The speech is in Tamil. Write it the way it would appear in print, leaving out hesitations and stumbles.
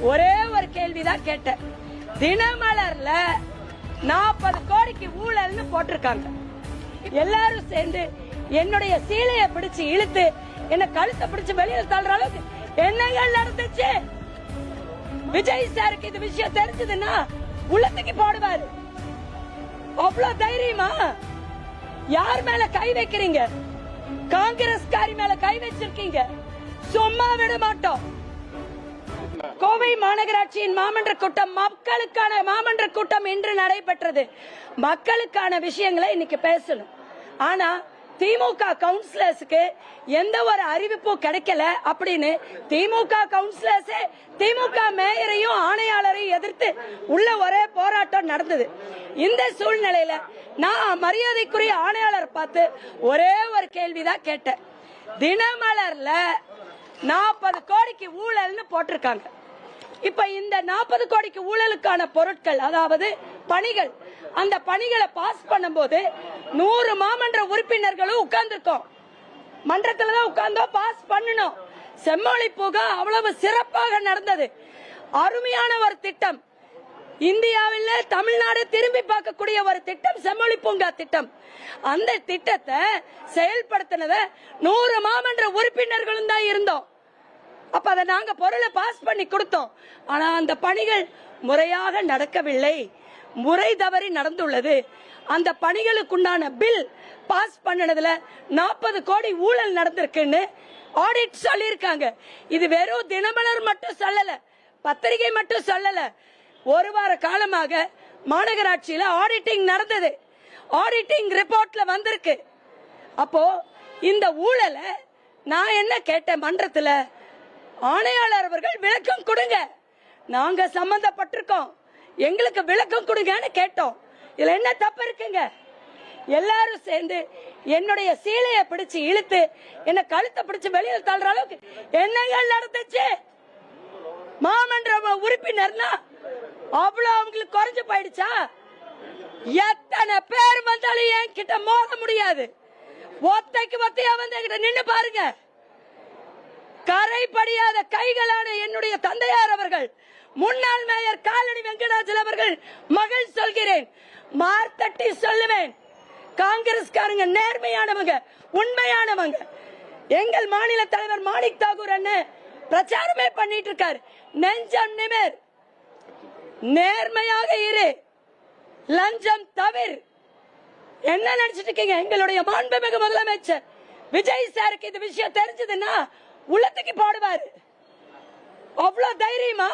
ஒரே ஒரு கேள்விதான் கேட்டேன். தினமலர்ல 40 கோடிக்கு ஊழல்னு போட்டிருக்காங்க. எல்லாரும் சேர்ந்து என்னுடைய சீலையை பிடிச்சு இழுத்து என்ன கழுத்தை பிடிச்சு வெளியில தள்ளுற அளவுக்கு என்னங்க நடந்துச்சு? விஜய் சாருக்கு இது விஷயம் தெரிஞ்சதுன்னா உள்ளத்துக்கு போடுவாரு. அவ்வளவு தைரியமா? யார் மேல கை வைக்கிறீங்க? காங்கிரஸ்காரி மேல கை வச்சிருக்கீங்க. சும்மா விட மாட்டோம். கோவை மாநகராட்சியின் மாமன்ற கூட்டம் மக்களுக்கான மாமன்ற கூட்டம் இன்று நடைபெற்றது. மக்களுக்கான விஷயங்களை இன்னைக்கு பேசணும். ஆனா திமுக கவுன்சிலர்ஸுக்கு எந்த ஒரு அறிவிப்பும் கிடைக்கல அப்படின்னு திமுக கவுன்சிலர்ஸ் திமுக மேயரையும் ஆணையாளரையும் எதிர்த்து உள்ள ஒரே போராட்டம் நடந்தது. இந்த சூழ்நிலையில நான் மரியாதைக்குரிய ஆணையாளர் பார்த்து ஒரே ஒரு கேள்விதான் கேட்டேன். தினமலர்ல 40 கோடிக்கு ஊழல்னு போட்டிருக்காங்க. இப்ப இந்த 40 கோடிக்கு ஊழலுக்கான பொருட்கள், அதாவது பணிகள், அந்த பணிகளை பாஸ் பண்ணும்போது 100 மாமன்ற உறுப்பினர்களும் உட்கார்ந்துருக்கோம். மன்றத்துல உட்கார்ந்தோம், பாஸ் பண்ணணும். செம்மொழி பூங்கா அவ்வளவு சிறப்பாக நடந்தது. அருமையான ஒரு திட்டம். இந்தியாவில் தமிழ்நாடு திரும்பி பார்க்கக்கூடிய ஒரு திட்டம் செம்மொழி பூங்கா திட்டம். அந்த திட்டத்தை செயல்படுத்தினத 100 மாமன்ற உறுப்பினர்களும் தான் இருந்தோம். அப்ப அதை நாங்க பொருளை பாஸ் பண்ணி கொடுத்தோம். ஆனா அந்த பணிகள் முறையாக நடக்கவில்லை, முறை தவறி நடந்துள்ளது. அந்த பணிகளுக்குண்டான பில் பாஸ் பண்ணதுல 40 கோடி ஊழல் நடந்திருக்குன்னு ஆடிட் சொல்லியிருக்காங்க. இது வெறும் தினமலர் மட்டும் சொல்லல, பத்திரிகை மட்டும் சொல்லல. ஒரு வார காலமாக மாநகராட்சியில ஆடிட்டிங் நடந்தது. ஆடிட்டிங் ரிப்போர்ட்ல வந்திருக்கு. அப்போ இந்த ஊழலை நான் என்ன கேட்டேன் மன்றத்துல, ஆணையாளர் அவர்கள் விளக்கம் கொடுங்க, நாங்க சம்பந்தப்பட்டிருக்கோம், எங்களுக்கு விளக்கம் கொடுங்கன்னு கேட்டோம். இதுல என்ன தப்பு இருக்குங்க? எல்லாரும் சேர்ந்து என்னுடைய சீலையை பிடிச்சு இழுத்து என்ன கழுத்தை பிடிச்சு வெளியில தள்ளுற அளவுக்கு என்னங்க நடந்துச்சு? மாமன்ற உறுப்பினர்னா அவ்வளவு அவங்களுக்கு குறைஞ்சு போயிடுச்சா? எத்தனை பேர் வந்தாலும் என் கிட்ட மோத முடியாது. ஒத்தைக்கு ஒத்தையா வந்து என்கிட்ட நின்னு பாருங்க. கரைபடியாத கைகளான என்னுடைய தந்தையார் அவர்கள், முன்னாள் மேயர் காலனி வெங்கடாஜல் அவர்கள் மகள் சொல்கிறேன், மார்த்தட்டி சொல்லுவேன். காங்கிரஸ்காரங்க நேர்மையானவங்க, உண்மையானவங்க. எங்கள் மாநில தலைவர் மாணிக் தாகூர் அண்ணன் பிரச்சாரமே பண்ணிட்டு இருக்காரு. நெஞ்சம் நிமிர், நேர்மையாக இரு, லஞ்சம் தவிர. என்ன நினைச்சிட்டு இருக்கீங்க? எங்களுடைய மாண்புமிகு முதலமைச்சர் விஜய் சாருக்கு இது விஷயம் தெரிஞ்சதுன்னா உள்ளத்துக்கு போடுவாரு. அவ்வளவு தைரியமா?